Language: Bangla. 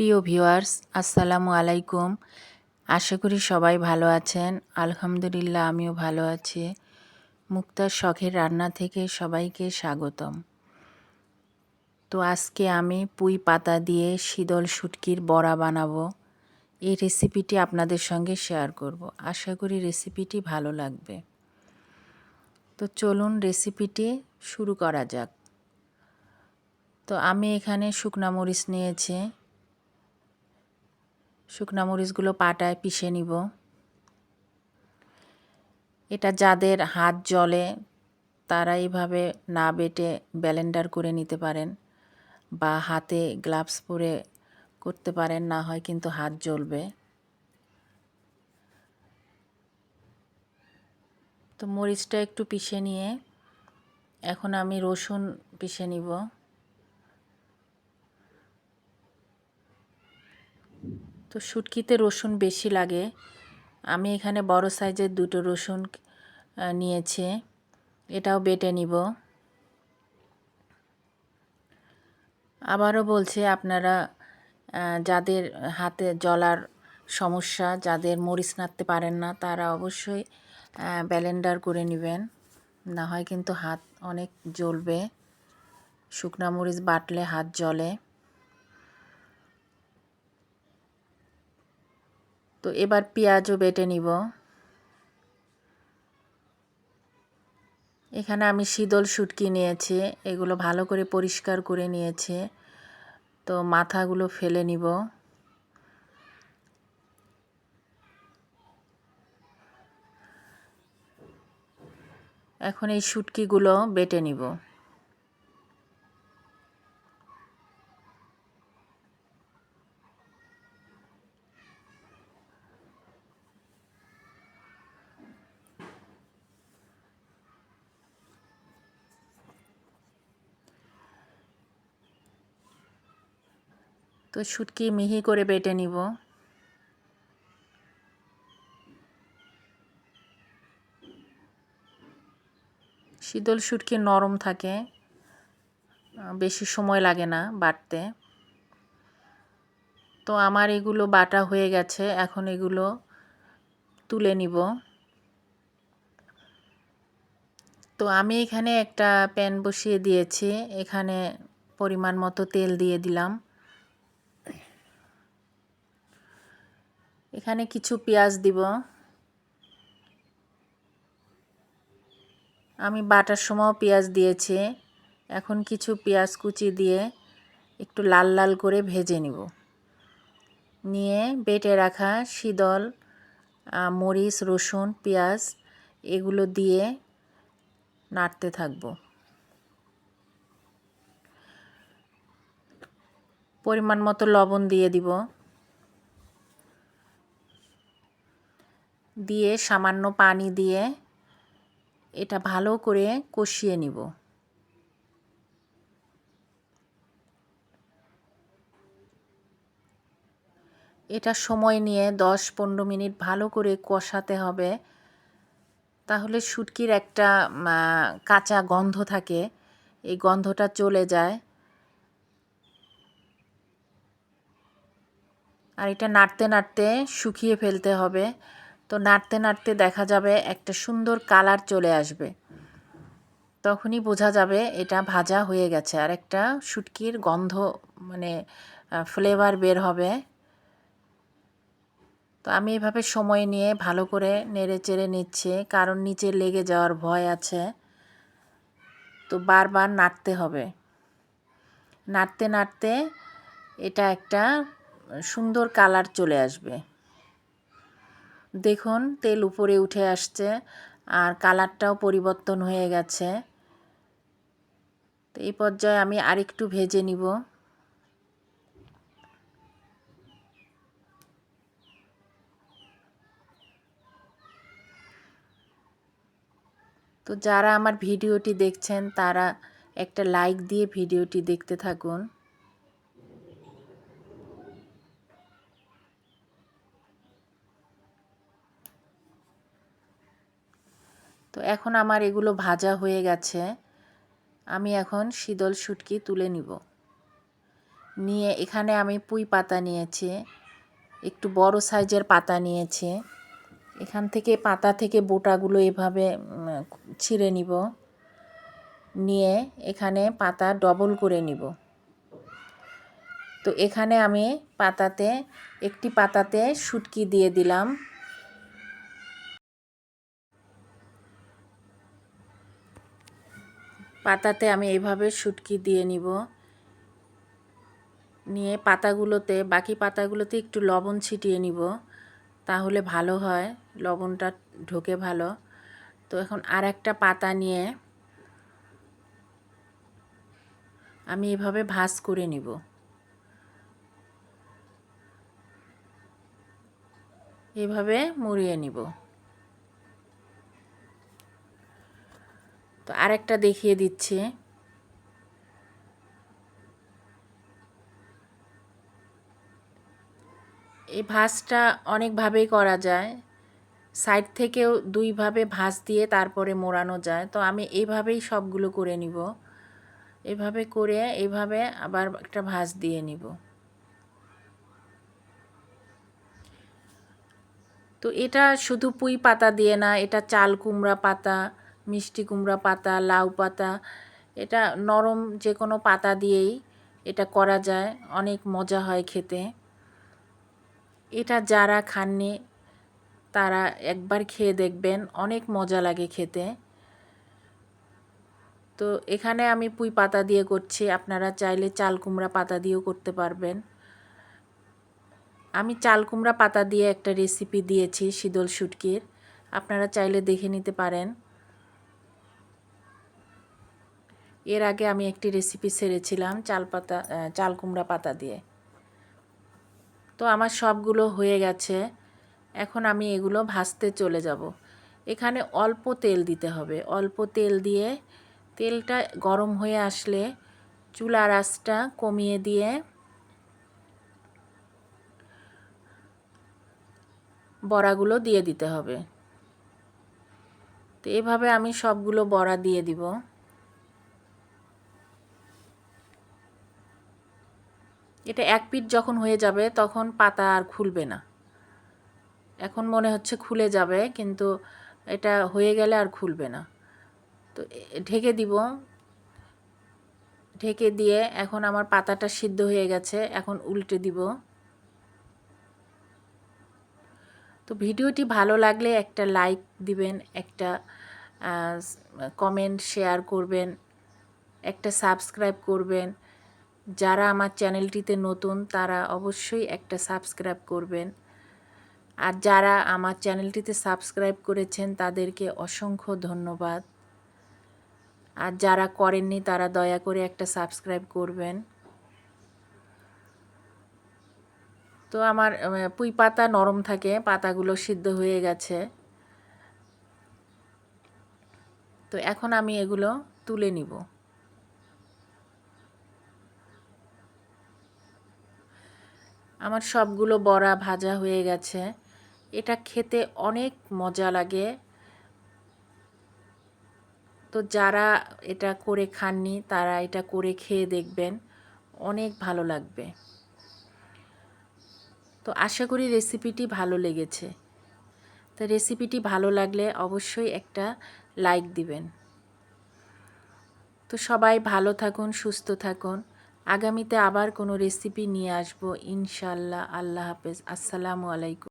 প্রিয় ভিউয়ার্স, আসসালামু আলাইকুম। আশা করি সবাই ভালো আছেন। আলহামদুলিল্লাহ, আমিও ভালো আছি। মুক্তার শখের রান্না থেকে সবাইকে স্বাগতম। তো আজকে আমি পুঁই পাতা দিয়ে শীতল শুটকির বড়া বানাবো। এই রেসিপিটি আপনাদের সঙ্গে শেয়ার করব। আশা করি রেসিপিটি ভালো লাগবে। তো চলুন রেসিপিটি শুরু করা যাক। তো আমি এখানে শুকনা মরিচ নিয়েছি। শুকনা মরিচগুলো পাটায় পিষে নিব। এটা যাদের হাত জ্বলে তারা এইভাবে না বেটে ব্লেন্ডার করে নিতে পারেন, বা হাতে গ্লাভস পরে করতে পারেন, না হয় কিন্তু হাত জ্বলবে। তো মরিচটা একটু পিষে নিয়ে এখন আমি রসুন পিষে নিব। তো শুটকিতে রসুন বেশি লাগে। আমি এখানে বড় সাইজের 2টো রসুন নিয়েছি, এটাও বেটে নিব। আবারও বলছি, আপনারা যাদের হাতে জ্বলার সমস্যা, যাদের মরিচ নাড়তে পারেন না, তারা অবশ্যই ব্লেন্ডার করে নেবেন, না হয় কিন্তু হাত অনেক জ্বলবে। শুকনা মরিচ বাটলে হাত জ্বলে। তো এবার পেঁয়াজও বেটে নিব। এখানে আমি শীতল শুটকি নিয়েছি, এগুলো ভালো করে পরিষ্কার করে নিয়েছি। তো মাথাগুলো ফেলে নিব। এখন এই শুটকিগুলো বেটে নিব। তো শুটকি মিহি করে বেটে নিব। শীতল শুটকি নরম থাকে, বেশি সময় লাগে না বাটতে। তো আমার এগুলো বাটা হয়ে গেছে, এখন এগুলো তুলে নিব। তো আমি এখানে একটা প্যান বসিয়ে দিয়েছি, এখানে পরিমাণ মতো তেল দিয়ে দিলাম। এখানে কিছু পেঁয়াজ দিব। আমি বাটার সময় পেঁয়াজ দিয়েছি। এখন কিছু পেঁয়াজ কুচি দিয়ে একটু লাল লাল করে ভেজে নিব। নিয়ে বেটে রাখা শীতল মরিচ, রসুন, পেঁয়াজ এগুলো দিয়ে নাড়তে থাকব। পরিমাণ মতো লবণ দিয়ে দিব। দিয়ে সামান্য পানি দিয়ে এটা ভালো করে কষিয়ে নিব। এটা সময় নিয়ে 10-15 মিনিট ভালো করে কষাতে হবে, তাহলে শুটকির একটা কাঁচা গন্ধ থাকে, এই গন্ধটা চলে যায়। আর এটা নাড়তে নাড়তে শুকিয়ে ফেলতে হবে। তো নাড়তে নাড়তে দেখা যাবে একটা সুন্দর কালার চলে আসবে, তখনই বোঝা যাবে এটা ভাজা হয়ে গেছে। আর একটা শুটকির গন্ধ, মানে ফ্লেভার বের হবে। তো আমি এভাবে সময় নিয়ে ভালো করে নেড়ে চেড়ে নিচ্ছি, কারণ নিচে লেগে যাওয়ার ভয় আছে। তো বারবার নাড়তে হবে। নাড়তে নাড়তে এটা একটা সুন্দর কালার চলে আসবে। দেখুন তেল উপরে উঠে আসছে আর কালারটাও পরিবর্তন হয়ে গেছে। তো এই পর্যায়ে আমি আরেকটু ভেজে নিব। তো যারা আমার ভিডিওটি দেখছেন তারা একটা লাইক দিয়ে ভিডিওটি দেখতে থাকুন। তো এখন আমার এগুলো ভাজা হয়ে গেছে। আমি এখন শীতল শুটকি তুলে নিব। নিয়ে এখানে আমি পুঁই পাতা নিয়েছি, একটু বড় সাইজের পাতা নিয়েছি। এখান থেকে পাতা থেকে বোটাগুলো এভাবে ছিঁড়ে নিব, নিয়ে এখানে পাতা ডবল করে নিব। তো এখানে আমি একটি পাতাতে শুটকি দিয়ে দিলাম। পাতাতে আমি এইভাবে শুটকি দিয়ে নিব, নিয়ে বাকি পাতাগুলোতে একটু লবণ ছিটিয়ে নিব, তাহলে ভালো হয়, লবণটা ঢোকে ভালো। তো এখন আর একটা পাতা নিয়ে আমি এভাবে ভাঁজ করে নিব। এভাবে মুড়িয়ে নিব। তো আরেকটা দেখিয়ে দিচ্ছি। এই ভাঁজটা অনেকভাবেই করা যায়, সাইড থেকেও দুইভাবে ভাঁজ দিয়ে তারপরে মোড়ানো যায়। তো আমি এইভাবেই সবগুলো করে নিব। এভাবে করে এইভাবে আবার একটা ভাঁজ দিয়ে নিব। তো এটা শুধু পুঁই পাতা দিয়ে না, এটা চাল কুমড়া পাতা, মিষ্টি কুমড়া পাতা, লাউ পাতা, এটা নরম যে কোনো পাতা দিয়েই এটা করা যায়, অনেক মজা হয় খেতে। এটা যারা খাননি তারা একবার খেয়ে দেখবেন, অনেক মজা লাগে খেতে। তো এখানে আমি পুঁই পাতা দিয়ে করছি, আপনারা চাইলে চাল কুমড়া পাতা দিয়েও করতে পারবেন। আমি চাল কুমড়া পাতা দিয়ে একটা রেসিপি দিয়েছি শীতল শুটকির, আপনারা চাইলে দেখে নিতে পারেন। এর আগে আমি একটি রেসিপি ছেড়েছিলাম চাল কুমড়া পাতা দিয়ে। তো আমার সবগুলো হয়ে গেছে, এখন আমি এগুলো ভাজতে চলে যাব। এখানে অল্প তেল দিতে হবে, অল্প তেল দিয়ে তেলটা গরম হয়ে আসলে চুলার আঁচটা কমিয়ে দিয়ে বড়াগুলো দিয়ে দিতে হবে। তো এভাবে আমি সবগুলো বড়া দিয়ে দিব। এটা এক পিঠ যখন হয়ে যাবে তখন পাতা আর খুলবে না। এখন মনে হচ্ছে খুলে যাবে, কিন্তু এটা হয়ে গেলে আর খুলবে না। তো ঢেকে দিব, ঢেকে দিয়ে এখন আমার পাতাটা সিদ্ধ হয়ে গেছে, এখন উল্টে দিব। তো ভিডিওটি ভালো লাগলে একটা লাইক দিবেন, একটা কমেন্ট শেয়ার করবেন, একটা সাবস্ক্রাইব করবেন। যারা আমার চ্যানেলটিতে নতুন তারা অবশ্যই একটা সাবস্ক্রাইব করবেন। আর যারা আমার চ্যানেলটিতে সাবস্ক্রাইব করেছেন তাদেরকে অসংখ্য ধন্যবাদ। আর যারা করেননি তারা দয়া করে একটা সাবস্ক্রাইব করবেন। তো আমার পুঁই পাতা নরম থাকে, পাতাগুলো সিদ্ধ হয়ে গেছে। তো এখন আমি এগুলো তুলে নিব। আমার সবগুলো বড়া ভাজা হয়ে গেছে। এটা খেতে অনেক মজা লাগে। তো যারা এটা করে খাননি তারা এটা করে খেয়ে দেখবেন, অনেক ভালো লাগবে। তো আশা করি রেসিপিটি ভালো লেগেছে। তো রেসিপিটি ভালো লাগলে অবশ্যই একটা লাইক দিবেন। তো সবাই ভালো থাকুন, সুস্থ থাকুন। আগামীতে আবার কোনো রেসিপি নিয়ে আসবো ইনশাল্লাহ। আল্লাহ হাফেজ। আসসালামু আলাইকুম।